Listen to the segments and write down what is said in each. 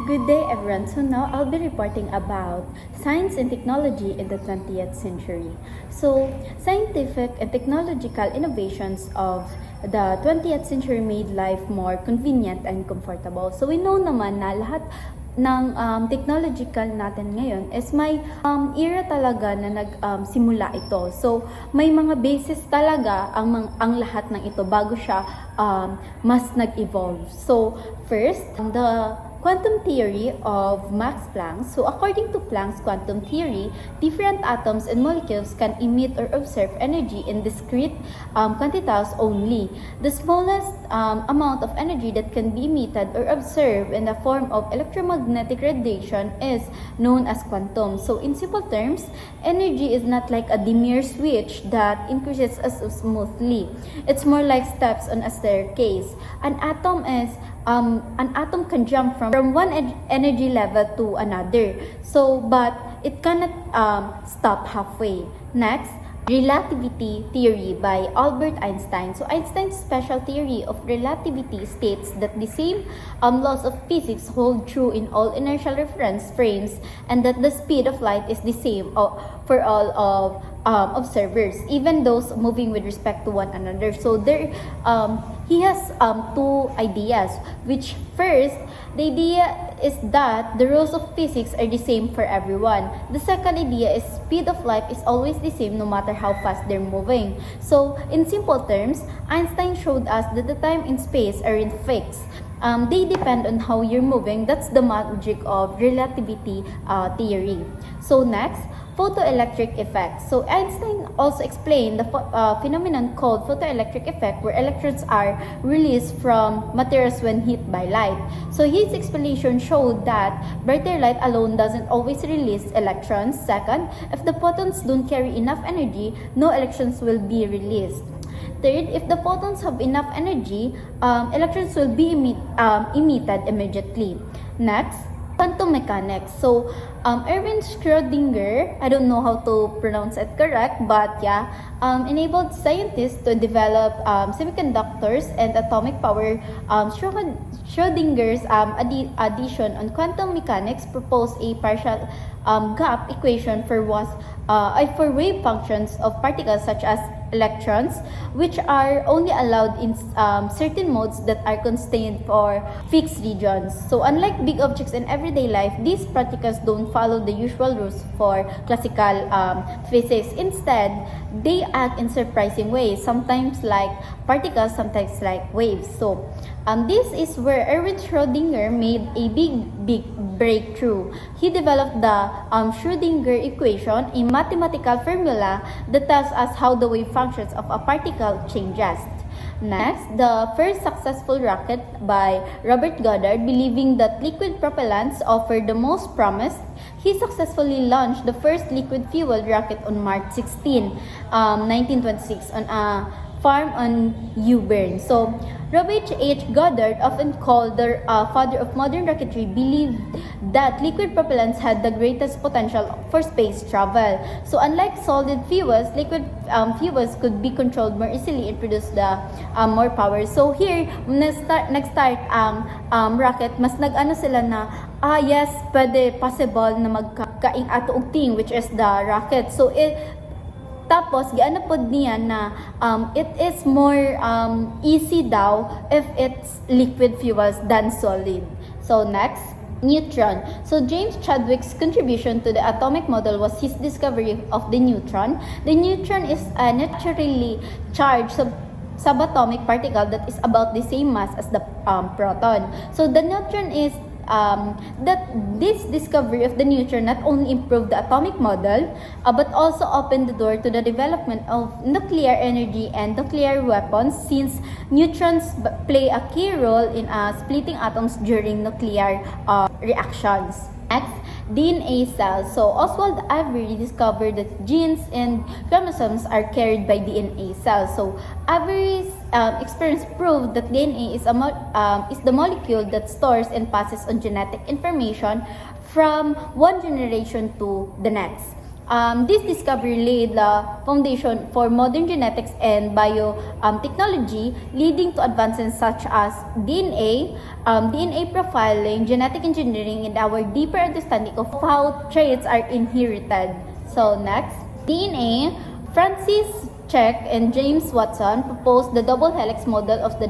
Good day everyone. So now I'll be reporting about science and technology in the 20th century. So scientific and technological innovations of the 20th century made life more convenient and comfortable. So we know naman na lahat ng technological natin ngayon is may era talaga na nagsimula ito. So may mga basis talaga ang lahat ng ito bago siya mas nag-evolve. So first, the quantum theory of Max Planck. So according to Planck's quantum theory, different atoms and molecules can emit or observe energy in discrete quantities only. The smallest amount of energy that can be emitted or observed in the form of electromagnetic radiation is known as quantum. So in simple terms, energy is not like a dimmer switch that increases as smoothly. It's more like steps on a staircase. An atom can jump from one energy level to another. So, but it cannot stop halfway. Next, relativity theory by Albert Einstein. So, Einstein's special theory of relativity states that the same laws of physics hold true in all inertial reference frames, and that the speed of light is the same for all of observers, even those moving with respect to one another. So he has two ideas, which first, the idea is that the rules of physics are the same for everyone. The second idea is speed of light is always the same no matter how fast they're moving. So in simple terms, Einstein showed us that the time and space aren't fixed. They depend on how you're moving. That's the magic of relativity theory. So next, photoelectric effect. So Einstein also explained the phenomenon called photoelectric effect, where electrons are released from materials when hit by light. So his explanation showed that brighter light alone doesn't always release electrons. Second, if the photons don't carry enough energy, no electrons will be released. Third, if the photons have enough energy, electrons will be emitted immediately. Next, quantum mechanics. So, Erwin Schrödinger, I don't know how to pronounce it correct, but yeah, enabled scientists to develop semiconductors and atomic power. Schrödinger's addition on quantum mechanics proposed a partial gap equation for wave functions of particles such as electrons, which are only allowed in certain modes that are constrained for fixed regions. So unlike big objects in everyday life, these particles don't follow the usual rules for classical physics. Instead, they act in surprising ways, sometimes like particles, sometimes like waves. So this is where Erwin Schrödinger made a big breakthrough. He developed the Schrödinger equation, a mathematical formula that tells us how the wave functions of a particle changes. Next, the first successful rocket by Robert Goddard, believing that liquid propellants offered the most promise, he successfully launched the first liquid-fueled rocket on March 16, 1926 on a farm on Auburn. So, Robert H. Goddard, often called the father of modern rocketry, believed that liquid propellants had the greatest potential for space travel. So unlike solid fuels, liquid fuels could be controlled more easily and produce the more power. So here, nag-start ang rocket, mas nag-ano sila na, yes, pwede, possible na magkaing ato og thing, which is the rocket. So tapos, giana pod niya na it is more easy daw if it's liquid fuels than solid. So next, neutron. So James Chadwick's contribution to the atomic model was his discovery of the neutron. The neutron is a naturally charged subatomic particle that is about the same mass as the proton. So the neutron is that this discovery of the neutron not only improved the atomic model, but also opened the door to the development of nuclear energy and nuclear weapons, since neutrons play a key role in splitting atoms during nuclear reactions. Next, DNA cells. So Oswald Avery discovered that genes and chromosomes are carried by DNA cells. So Avery's experience proved that DNA is the molecule that stores and passes on genetic information from one generation to the next. This discovery laid the foundation for modern genetics and biotechnology, leading to advances such as DNA profiling, genetic engineering, and our deeper understanding of how traits are inherited. So next, DNA. Francis Crick and James Watson proposed the double helix model of the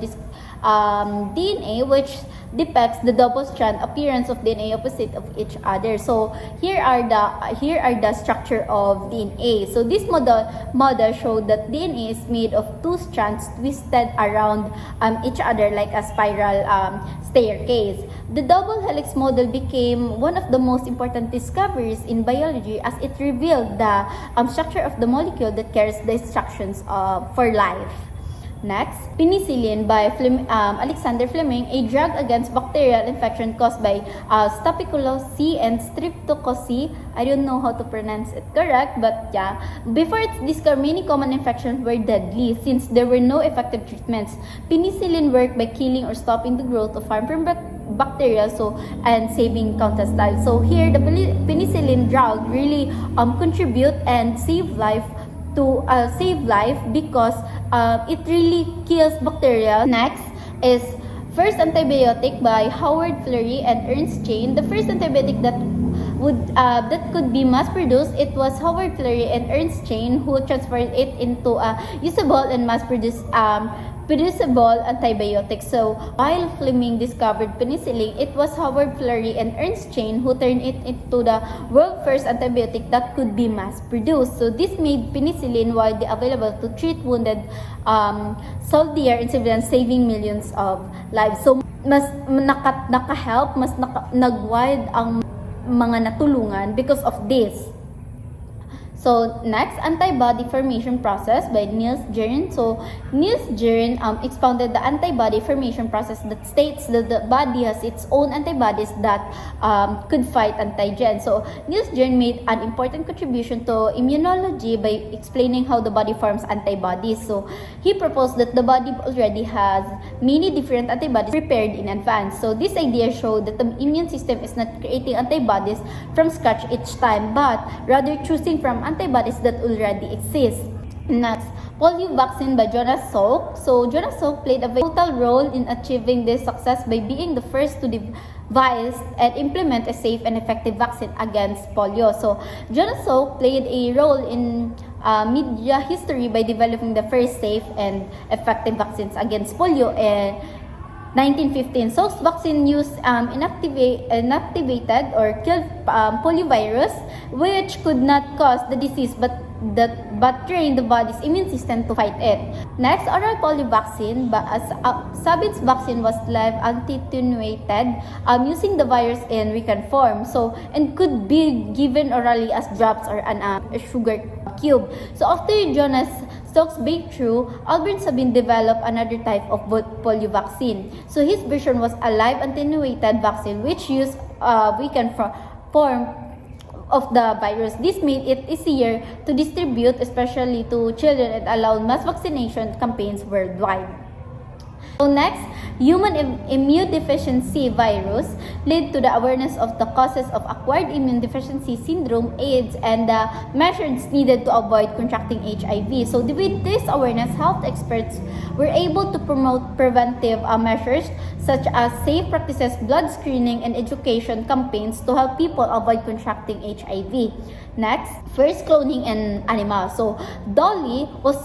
DNA, which depicts the double strand appearance of DNA opposite of each other. So here are the structure of DNA. So this model showed that DNA is made of two strands twisted around each other like a spiral staircase. The double helix model became one of the most important discoveries in biology, as it revealed the structure of the molecule that carries the instructions for life. Next, penicillin by Alexander Fleming, a drug against bacterial infection caused by Staphylococcus and Streptococcus. I don't know how to pronounce it correct, but yeah. Before its discovery, many common infections were deadly since there were no effective treatments. Penicillin worked by killing or stopping the growth of harmful bacteria, and saving countless lives. So here, the penicillin drug really contribute and save life because it really kills bacteria. Next is first antibiotic by Howard Florey and Ernst Chain. The first antibiotic that could be mass produced, it was Howard Florey and Ernst Chain who transferred it into a usable and mass producible antibiotic. So while Fleming discovered penicillin, it was Howard Florey and Ernst Chain who turned it into the world first antibiotic that could be mass produced. So this made penicillin widely available to treat wounded soldiers in civilians, saving millions of lives. So mas naka-help, mas nag-wide ang mga natulungan because of this. So next, antibody formation process by Niels Jern. So Niels Jern expounded the antibody formation process that states that the body has its own antibodies that could fight antigen. So Niels Jern made an important contribution to immunology by explaining how the body forms antibodies. So he proposed that the body already has many different antibodies prepared in advance. So this idea showed that the immune system is not creating antibodies from scratch each time, but rather choosing from antibodies that already exist. Next, polio vaccine by Jonas Salk. So Jonas Salk played a vital role in achieving this success by being the first to devise and implement a safe and effective vaccine against polio. So Jonas Salk played a role in media history by developing the first safe and effective vaccines against polio in 1915. Salk's vaccine used inactivated or killed poliovirus, which could not cause the disease but train the body's immune system to fight it. Next, oral polio vaccine. Sabin's vaccine was live attenuated using the virus in weakened form, and could be given orally as drops or a sugar cube. So after Jonas Salk's breakthrough, Albert Sabin developed another type of polio vaccine. So his version was a live attenuated vaccine which used weakened form of the virus. This made it easier to distribute, especially to children, and allowed mass vaccination campaigns worldwide. So next, human immunodeficiency virus led to the awareness of the causes of acquired immune deficiency syndrome, AIDS, and the measures needed to avoid contracting HIV. So with this awareness, health experts were able to promote preventive measures such as safe practices, blood screening, and education campaigns to help people avoid contracting HIV. Next, first cloning in animals. So Dolly was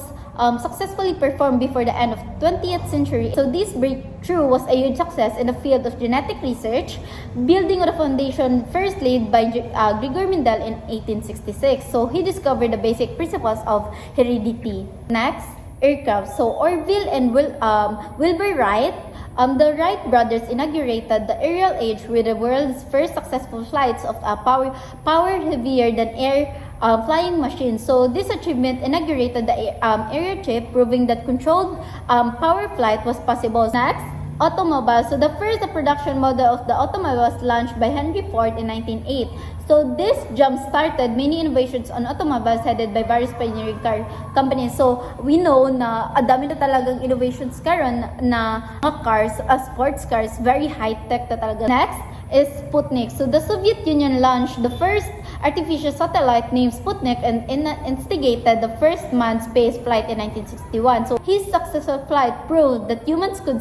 successfully performed before the end of 20th century. So this breakthrough was a huge success in the field of genetic research, building on the foundation first laid by Gregor Mendel in 1866. So he discovered the basic principles of heredity. Next, aircraft. So Orville and Wilbur Wright, the Wright brothers inaugurated the aerial age with the world's first successful flights of power heavier than air flying machines. So this achievement inaugurated the aerial trip, proving that controlled power flight was possible. Next, automobile. So the first production model of the automobile was launched by Henry Ford in 1908. So this jump-started many innovations on automobiles headed by various pioneering car companies. So we know na dami na talagang innovations karon na mga cars, sports cars, very high-tech na talaga. Next is Sputnik. So the Soviet Union launched the first artificial satellite named Sputnik and instigated the first manned space flight in 1961. So his successful flight proved that humans could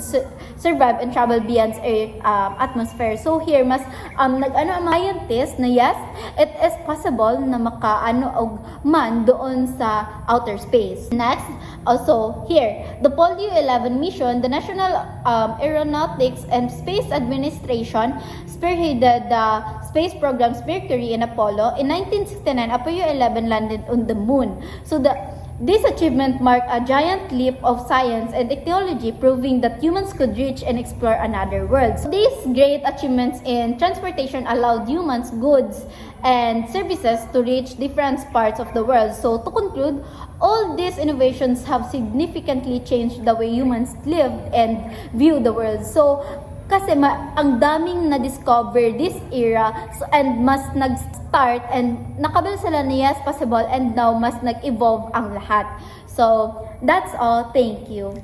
survive and travel beyond Earth's atmosphere. So here mas nag-ano ang mga scientists na yes, it is possible na makaano og man doon sa outer space. Next, also here, the Apollo 11 mission, the National Aeronautics and Space Administration spearheaded the space programs Mercury and Apollo. In 1969, Apollo 11 landed on the moon. So this achievement marked a giant leap of science and technology, proving that humans could reach and explore another world. So these great achievements in transportation allowed humans, goods, and services to reach different parts of the world. So to conclude, all these innovations have significantly changed the way humans live and view the world. So kasi ang daming na-discover this era and mas nag-start and nakabal sila na yes possible and now mas nag-evolve ang lahat. So that's all. Thank you.